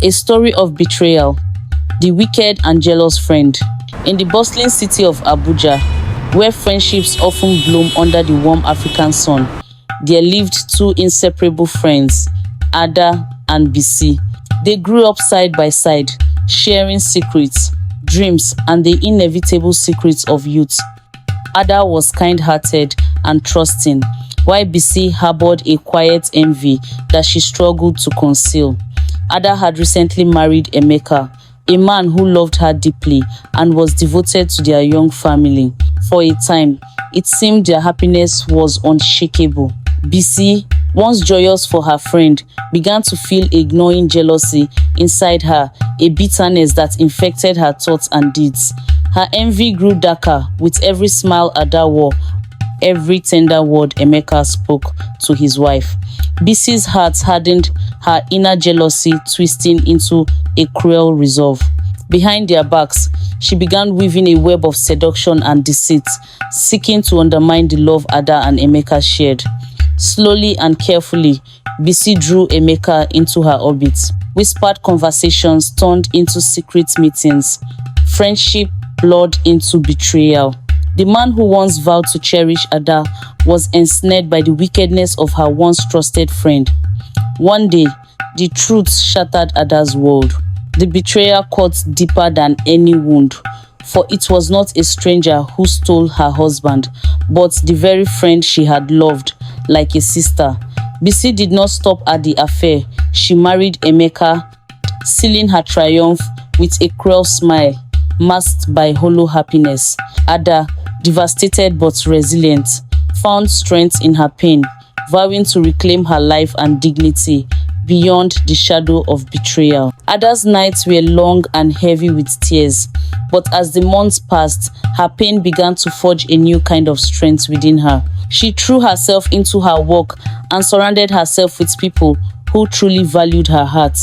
A story of betrayal, the wicked and jealous friend. In the bustling city of Abuja, where friendships often bloom under the warm African sun, there lived two inseparable friends, Ada and Bisi. They grew up side by side, sharing secrets, dreams, and the inevitable secrets of youth. Ada was kind-hearted and trusting, while Bisi harbored a quiet envy that she struggled to conceal. Ada had recently married Emeka, a man who loved her deeply and was devoted to their young family. For a time, it seemed their happiness was unshakable. Bisi, once joyous for her friend, began to feel a gnawing jealousy inside her, a bitterness that infected her thoughts and deeds. Her envy grew darker with every smile Ada wore, every tender word Emeka spoke to his wife. Bisi's heart hardened, her inner jealousy twisting into a cruel resolve. Behind their backs, she began weaving a web of seduction and deceit, seeking to undermine the love Ada and Emeka shared. Slowly and carefully, Bisi drew Emeka into her orbit. Whispered conversations turned into secret meetings. Friendship blurred into betrayal. The man who once vowed to cherish Ada was ensnared by the wickedness of her once trusted friend. One day, the truth shattered Ada's world. The betrayal cut deeper than any wound, for it was not a stranger who stole her husband, but the very friend she had loved like a sister. Bisi did not stop at the affair. She married Emeka, sealing her triumph with a cruel smile masked by hollow happiness. Ada, devastated but resilient, found strength in her pain, vowing to reclaim her life and dignity beyond the shadow of betrayal. Ada's nights were long and heavy with tears, but as the months passed, her pain began to forge a new kind of strength within her. She threw herself into her work and surrounded herself with people who truly valued her heart.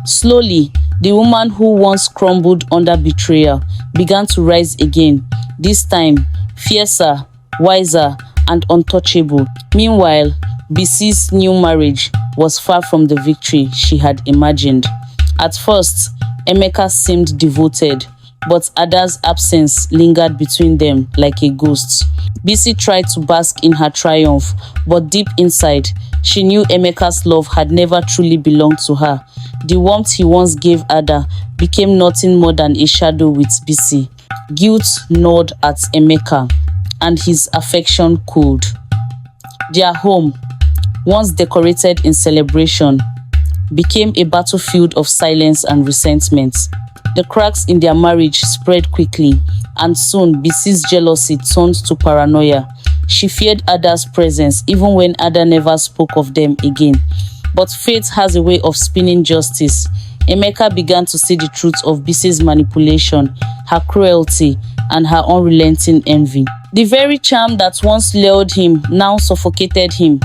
Slowly, the woman who once crumbled under betrayal began to rise again, this time fiercer, wiser, and untouchable. Meanwhile, Bisi's new marriage was far from the victory she had imagined. At first, Emeka seemed devoted, but Ada's absence lingered between them like a ghost. Bisi tried to bask in her triumph, but deep inside, she knew Emeka's love had never truly belonged to her. The warmth he once gave Ada became nothing more than a shadow with Bisi. Guilt gnawed at Emeka, and his affection cooled. Their home, once decorated in celebration, became a battlefield of silence and resentment. The cracks in their marriage spread quickly, and soon Bisi's jealousy turned to paranoia. She feared Ada's presence even when Ada never spoke of them again. But fate has a way of spinning justice. Emeka began to see the truth of Bisi's manipulation, her cruelty, and her unrelenting envy. The very charm that once lured him now suffocated him.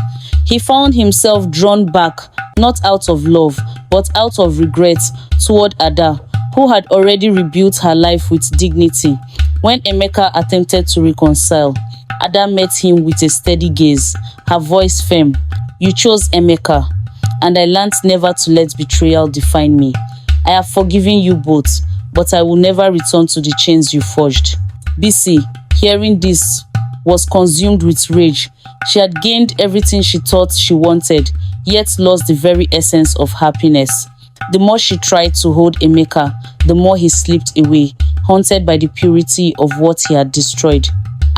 He found himself drawn back, not out of love, but out of regret toward Ada, who had already rebuilt her life with dignity. When Emeka attempted to reconcile, Ada met him with a steady gaze, her voice firm. "You chose Emeka, and I learned never to let betrayal define me. I have forgiven you both, but I will never return to the chains you forged." Bisi, hearing this, was consumed with rage. She had gained everything she thought she wanted, yet lost the very essence of happiness. The more she tried to hold Emeka, the more he slipped away, haunted by the purity of what he had destroyed.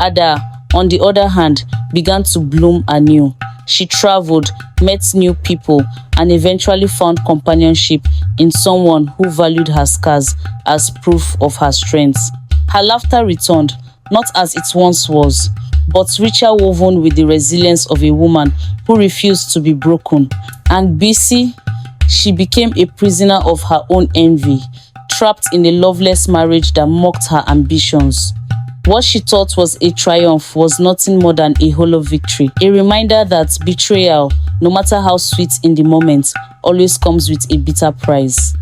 Ada, on the other hand, began to bloom anew. She traveled, met new people, and eventually found companionship in someone who valued her scars as proof of her strength. Her laughter returned, not as it once was, but richer, woven with the resilience of a woman who refused to be broken. And Bisi, she became a prisoner of her own envy, trapped in a loveless marriage that mocked her ambitions. What she thought was a triumph was nothing more than a hollow victory, a reminder that betrayal, no matter how sweet in the moment, always comes with a bitter price.